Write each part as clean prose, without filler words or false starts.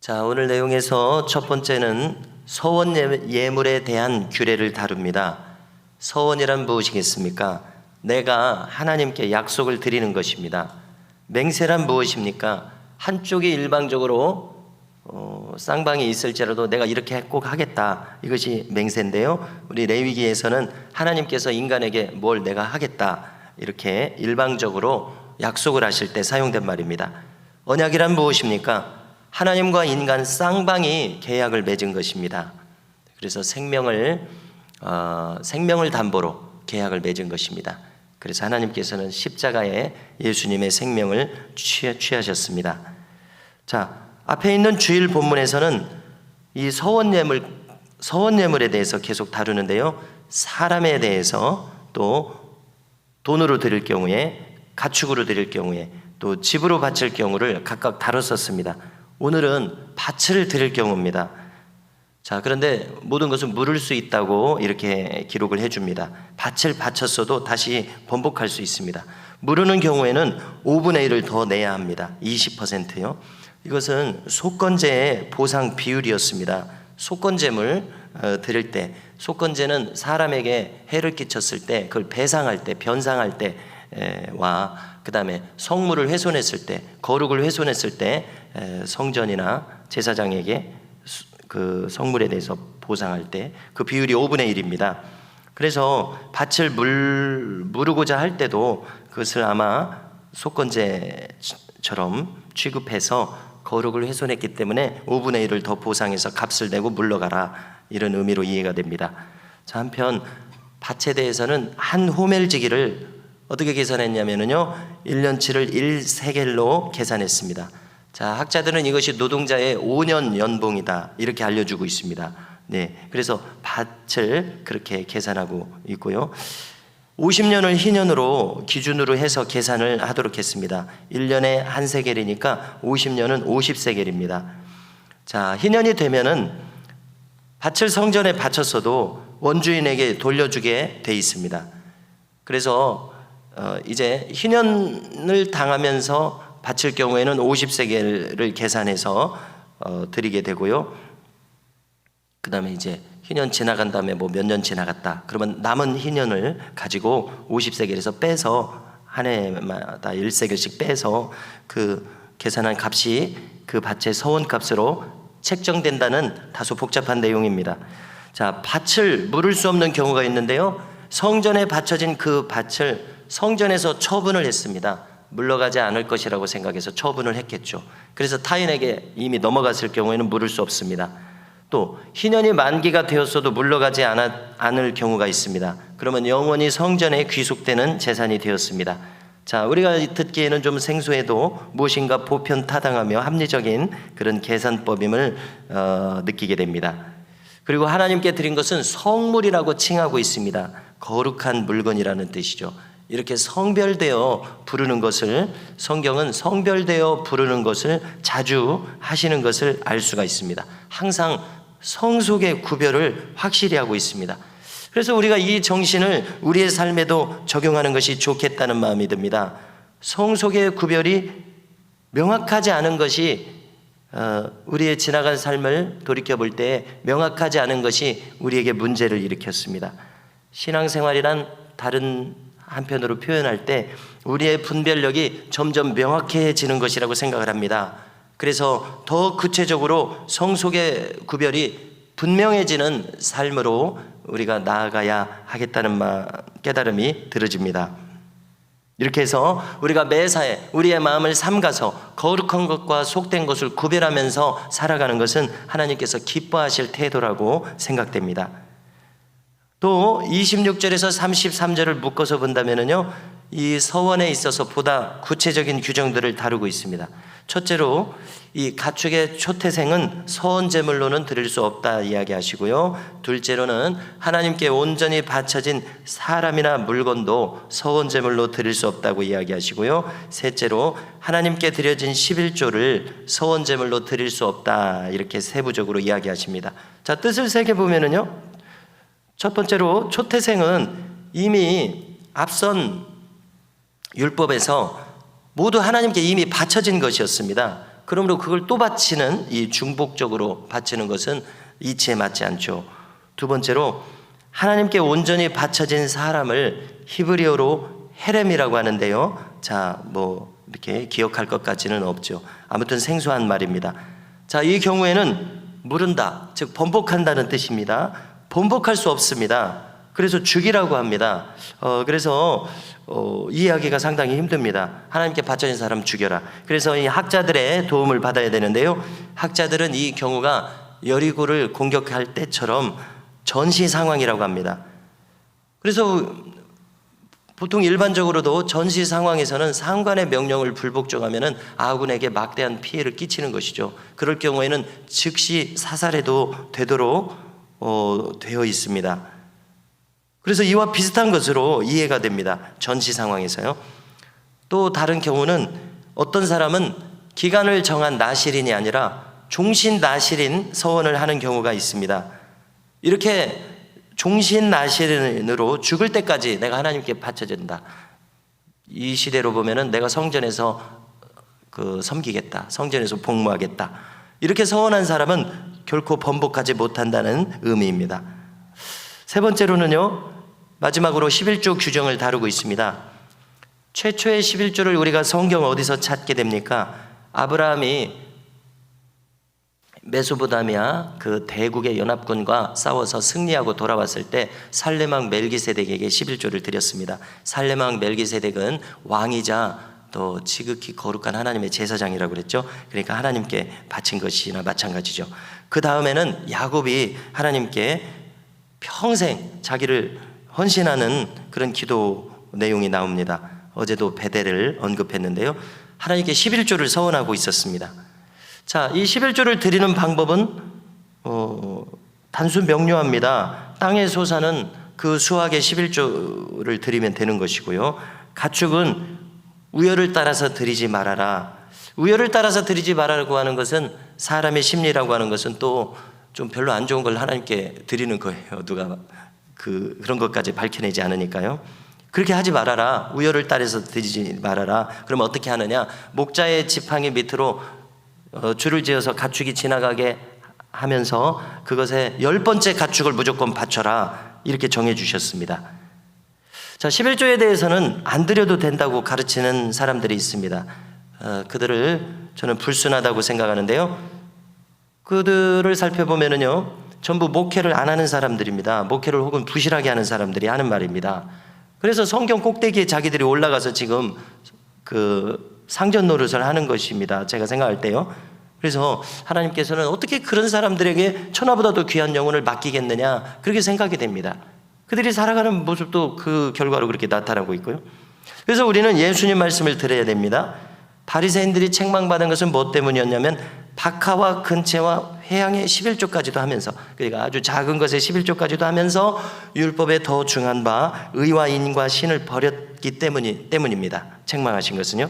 자, 오늘 내용에서 첫 번째는 서원 예물에 대한 규례를 다룹니다. 서원이란 무엇이겠습니까? 내가 하나님께 약속을 드리는 것입니다. 맹세란 무엇입니까? 한쪽이 일방적으로 쌍방이 있을지라도 내가 이렇게 꼭 하겠다, 이것이 맹세인데요, 우리 레위기에서는 하나님께서 인간에게 뭘 내가 하겠다 이렇게 일방적으로 약속을 하실 때 사용된 말입니다. 언약이란 무엇입니까? 하나님과 인간 쌍방이 계약을 맺은 것입니다. 그래서 생명을 담보로 계약을 맺은 것입니다. 그래서 하나님께서는 십자가에 예수님의 생명을 취하셨습니다. 자, 앞에 있는 주일 본문에서는 이 서원 예물에 대해서 계속 다루는데요, 사람에 대해서 또 돈으로 드릴 경우에, 가축으로 드릴 경우에, 또 집으로 바칠 경우를 각각 다뤘었습니다. 오늘은 밭을 드릴 경우입니다. 자, 그런데 모든 것은 물을 수 있다고 이렇게 기록을 해줍니다. 밭을 바쳤어도 다시 번복할 수 있습니다. 무르는 경우에는 5분의 1을 더 내야 합니다. 20%요. 이것은 속건제의 보상 비율이었습니다. 속건제물 드릴 때, 속건제는 사람에게 해를 끼쳤을 때, 그걸 배상할 때, 변상할 때와 그 다음에 성물을 훼손했을 때, 거룩을 훼손했을 때 성전이나 제사장에게 그 성물에 대해서 보상할 때 그 비율이 5분의 1입니다. 그래서 밭을 무르고자 할 때도 그것을 아마 속건제처럼 취급해서 거룩을 훼손했기 때문에 5분의 1을 더 보상해서 값을 내고 물러가라, 이런 의미로 이해가 됩니다. 자, 한편 밭에 대해서는 한 호멜지기를 어떻게 계산했냐면요, 1년치를 1세겔로 계산했습니다. 자, 학자들은 이것이 노동자의 5년 연봉이다, 이렇게 알려주고 있습니다. 네, 그래서 밭을 그렇게 계산하고 있고요. 50년을 희년으로 기준으로 해서 계산을 하도록 했습니다. 1년에 한 세겔이니까 50년은 50세겔입니다. 자, 희년이 되면은 밭을 성전에 바쳤어도 원주인에게 돌려주게 돼 있습니다. 그래서 이제 희년을 당하면서 바칠 경우에는 50세겔을 계산해서 드리게 되고요. 그 다음에 이제 희년 지나간 다음에 뭐 몇 년 지나갔다 그러면 남은 희년을 가지고 50세겔에서 빼서 한 해마다 1세겔씩 빼서 그 계산한 값이 그 밭의 서원값으로 책정된다는 다소 복잡한 내용입니다. 자, 밭을 물을 수 없는 경우가 있는데요, 성전에 바쳐진 그 밭을 성전에서 처분을 했습니다. 물러가지 않을 것이라고 생각해서 처분을 했겠죠. 그래서 타인에게 이미 넘어갔을 경우에는 물을 수 없습니다. 또 희년이 만기가 되었어도 물러가지 않을 경우가 있습니다. 그러면 영원히 성전에 귀속되는 재산이 되었습니다. 자, 우리가 듣기에는 좀 생소해도 무엇인가 보편타당하며 합리적인 그런 계산법임을 느끼게 됩니다. 그리고 하나님께 드린 것은 성물이라고 칭하고 있습니다. 거룩한 물건이라는 뜻이죠. 이렇게 성별되어 부르는 것을, 성경은 성별되어 부르는 것을 자주 하시는 것을 알 수가 있습니다. 항상 성속의 구별을 확실히 하고 있습니다. 그래서 우리가 이 정신을 우리의 삶에도 적용하는 것이 좋겠다는 마음이 듭니다. 성속의 구별이 명확하지 않은 것이, 우리의 지나간 삶을 돌이켜볼 때 명확하지 않은 것이 우리에게 문제를 일으켰습니다. 신앙생활이란 다른 한편으로 표현할 때 우리의 분별력이 점점 명확해지는 것이라고 생각을 합니다. 그래서 더 구체적으로 성속의 구별이 분명해지는 삶으로 우리가 나아가야 하겠다는 깨달음이 들어집니다. 이렇게 해서 우리가 매사에 우리의 마음을 삼가서 거룩한 것과 속된 것을 구별하면서 살아가는 것은 하나님께서 기뻐하실 태도라고 생각됩니다. 또 26절에서 33절을 묶어서 본다면요, 이 서원에 있어서 보다 구체적인 규정들을 다루고 있습니다. 첫째로 이 가축의 초태생은 서원제물로는 드릴 수 없다 이야기하시고요, 둘째로는 하나님께 온전히 바쳐진 사람이나 물건도 서원제물로 드릴 수 없다고 이야기하시고요, 셋째로 하나님께 드려진 11조를 서원제물로 드릴 수 없다, 이렇게 세부적으로 이야기하십니다. 자, 뜻을 새겨보면요, 첫 번째로 초태생은 이미 앞선 율법에서 모두 하나님께 이미 바쳐진 것이었습니다. 그러므로 그걸 또 바치는, 이 중복적으로 바치는 것은 이치에 맞지 않죠. 두 번째로, 하나님께 온전히 바쳐진 사람을 히브리어로 헤렘이라고 하는데요. 자, 이렇게 기억할 것 같지는 없죠. 아무튼 생소한 말입니다. 자, 이 경우에는 물은다, 즉 번복한다는 뜻입니다. 번복할 수 없습니다. 그래서 죽이라고 합니다. 그래서 이해하기가 상당히 힘듭니다. 하나님께 바쳐진 사람 죽여라. 그래서 이 학자들의 도움을 받아야 되는데요. 학자들은 이 경우가 여리고를 공격할 때처럼 전시 상황이라고 합니다. 그래서 보통 일반적으로도 전시 상황에서는 상관의 명령을 불복종하면 아군에게 막대한 피해를 끼치는 것이죠. 그럴 경우에는 즉시 사살해도 되도록 되어 있습니다. 그래서 이와 비슷한 것으로 이해가 됩니다. 전시 상황에서요. 또 다른 경우는 어떤 사람은 기간을 정한 나실인이 아니라 종신 나실인 서원을 하는 경우가 있습니다. 이렇게 종신 나실인으로 죽을 때까지 내가 하나님께 바쳐진다. 이 시대로 보면은 내가 성전에서 섬기겠다. 성전에서 복무하겠다. 이렇게 서원한 사람은 결코 번복하지 못한다는 의미입니다. 세 번째로는요, 마지막으로 11조 규정을 다루고 있습니다. 최초의 11조를 우리가 성경 어디서 찾게 됩니까? 아브라함이 메소포타미아 그 대국의 연합군과 싸워서 승리하고 돌아왔을 때 살레망 멜기세덱에게 11조를 드렸습니다. 살레망 멜기세덱은 왕이자 또 지극히 거룩한 하나님의 제사장이라고 그랬죠. 그러니까 하나님께 바친 것이나 마찬가지죠. 그 다음에는 야곱이 하나님께 평생 자기를 헌신하는 그런 기도 내용이 나옵니다. 어제도 베델을 언급했는데요. 하나님께 11조를 서원하고 있었습니다. 자, 이 11조를 드리는 방법은 단순 명료합니다. 땅의 소산은 그 수확의 11조를 드리면 되는 것이고요. 가축은 우열을 따라서 드리지 말아라. 우열을 따라서 드리지 말라고 하는 것은 사람의 심리라고 하는 것은 또 좀 별로 안 좋은 걸 하나님께 드리는 거예요. 누가 그런 것까지 밝혀내지 않으니까요. 그렇게 하지 말아라. 우열을 따라서 드리지 말아라. 그러면 어떻게 하느냐? 목자의 지팡이 밑으로 줄을 지어서 가축이 지나가게 하면서 그것에 10번째 가축을 무조건 바쳐라. 이렇게 정해 주셨습니다. 자, 11조에 대해서는 안 드려도 된다고 가르치는 사람들이 있습니다. 그들을 저는 불순하다고 생각하는데요. 그들을 살펴보면은요, 전부 목회를 안 하는 사람들입니다. 목회를 혹은 부실하게 하는 사람들이 하는 말입니다. 그래서 성경 꼭대기에 자기들이 올라가서 지금 상전 노릇을 하는 것입니다. 제가 생각할 때요. 그래서 하나님께서는 어떻게 그런 사람들에게 천하보다도 귀한 영혼을 맡기겠느냐, 그렇게 생각이 됩니다. 그들이 살아가는 모습도 그 결과로 그렇게 나타나고 있고요. 그래서 우리는 예수님 말씀을 들어야 됩니다. 바리새인들이 책망받은 것은 뭐 때문이었냐면 박하와 근채와 회양의 11조까지도 하면서, 그러니까 아주 작은 것의 11조까지도 하면서 율법에 더 중한 바 의와 인과 신을 버렸기 때문입니다. 책망하신 것은요.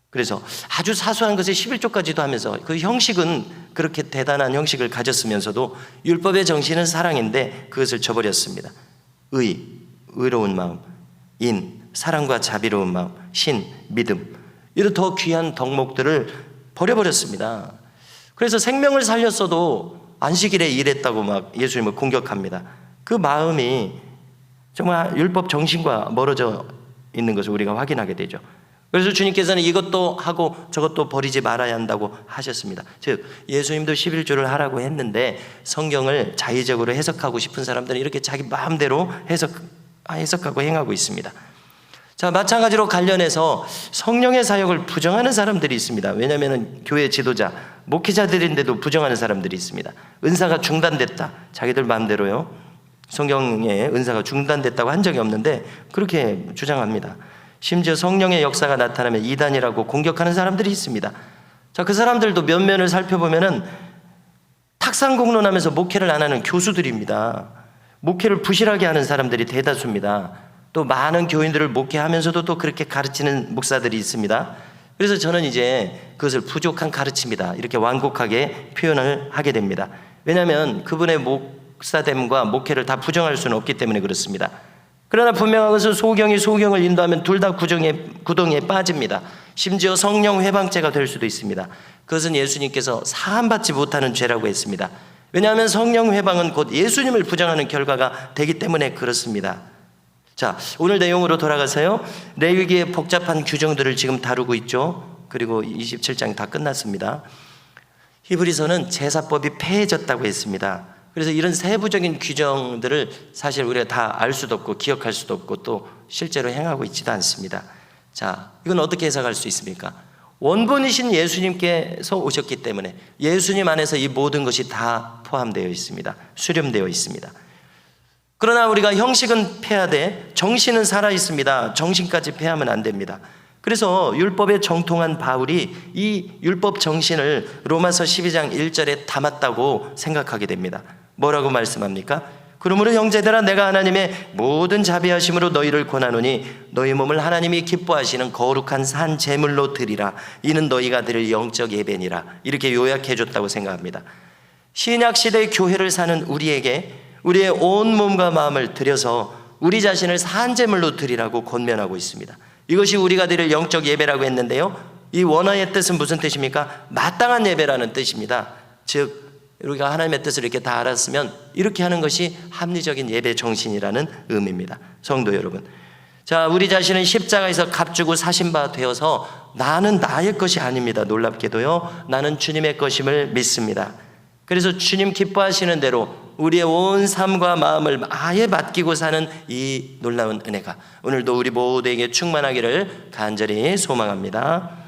그래서 아주 사소한 것에 11조까지도 하면서 그 형식은 그렇게 대단한 형식을 가졌으면서도 율법의 정신은 사랑인데 그것을 저버렸습니다. 의로운 마음, 인, 사랑과 자비로운 마음, 신, 믿음, 이런 더 귀한 덕목들을 버려버렸습니다. 그래서 생명을 살렸어도 안식일에 일했다고 막 예수님을 공격합니다. 그 마음이 정말 율법 정신과 멀어져 있는 것을 우리가 확인하게 되죠. 그래서 주님께서는 이것도 하고 저것도 버리지 말아야 한다고 하셨습니다. 즉 예수님도 11조를 하라고 했는데 성경을 자의적으로 해석하고 싶은 사람들은 이렇게 자기 마음대로 해석하고 행하고 있습니다. 자, 마찬가지로 관련해서 성령의 사역을 부정하는 사람들이 있습니다. 왜냐하면 교회 지도자, 목회자들인데도 부정하는 사람들이 있습니다. 은사가 중단됐다. 자기들 마음대로요. 성경에 은사가 중단됐다고 한 적이 없는데 그렇게 주장합니다. 심지어 성령의 역사가 나타나면 이단이라고 공격하는 사람들이 있습니다. 자, 그 사람들도 면면을 살펴보면은 탁상 공론하면서 목회를 안 하는 교수들입니다. 목회를 부실하게 하는 사람들이 대다수입니다. 또 많은 교인들을 목회하면서도 또 그렇게 가르치는 목사들이 있습니다. 그래서 저는 이제 그것을 부족한 가르침이다 이렇게 완곡하게 표현을 하게 됩니다. 왜냐하면 그분의 목사됨과 목회를 다 부정할 수는 없기 때문에 그렇습니다. 그러나 분명한 것은 소경이 소경을 인도하면 둘 다 구덩이에 빠집니다. 심지어 성령 회방죄가 될 수도 있습니다. 그것은 예수님께서 사함받지 못하는 죄라고 했습니다. 왜냐하면 성령 회방은 곧 예수님을 부정하는 결과가 되기 때문에 그렇습니다. 자, 오늘 내용으로 돌아가서요. 레위기의 복잡한 규정들을 지금 다루고 있죠. 그리고 27장이 다 끝났습니다. 히브리서는 제사법이 폐해졌다고 했습니다. 그래서 이런 세부적인 규정들을 사실 우리가 다 알 수도 없고 기억할 수도 없고 또 실제로 행하고 있지도 않습니다. 자, 이건 어떻게 해석할 수 있습니까? 원본이신 예수님께서 오셨기 때문에 예수님 안에서 이 모든 것이 다 포함되어 있습니다. 수렴되어 있습니다. 그러나 우리가 형식은 폐하되 정신은 살아 있습니다. 정신까지 폐하면 안 됩니다. 그래서 율법에 정통한 바울이 이 율법 정신을 로마서 12장 1절에 담았다고 생각하게 됩니다. 뭐라고 말씀합니까? 그러므로 형제들아 내가 하나님의 모든 자비하심으로 너희를 권하노니 너희 몸을 하나님이 기뻐하시는 거룩한 산 제물로 드리라. 이는 너희가 드릴 영적 예배니라. 이렇게 요약해 줬다고 생각합니다. 신약 시대의 교회를 사는 우리에게 우리의 온 몸과 마음을 들여서 우리 자신을 산 제물로 드리라고 권면하고 있습니다. 이것이 우리가 드릴 영적 예배라고 했는데요, 이 원어의 뜻은 무슨 뜻입니까? 마땅한 예배라는 뜻입니다. 즉 우리가 하나님의 뜻을 이렇게 다 알았으면 이렇게 하는 것이 합리적인 예배 정신이라는 의미입니다. 성도 여러분, 자, 우리 자신은 십자가에서 값주고 사신 바 되어서 나는 나의 것이 아닙니다. 놀랍게도요, 나는 주님의 것임을 믿습니다. 그래서 주님 기뻐하시는 대로 우리의 온 삶과 마음을 아예 맡기고 사는 이 놀라운 은혜가 오늘도 우리 모두에게 충만하기를 간절히 소망합니다.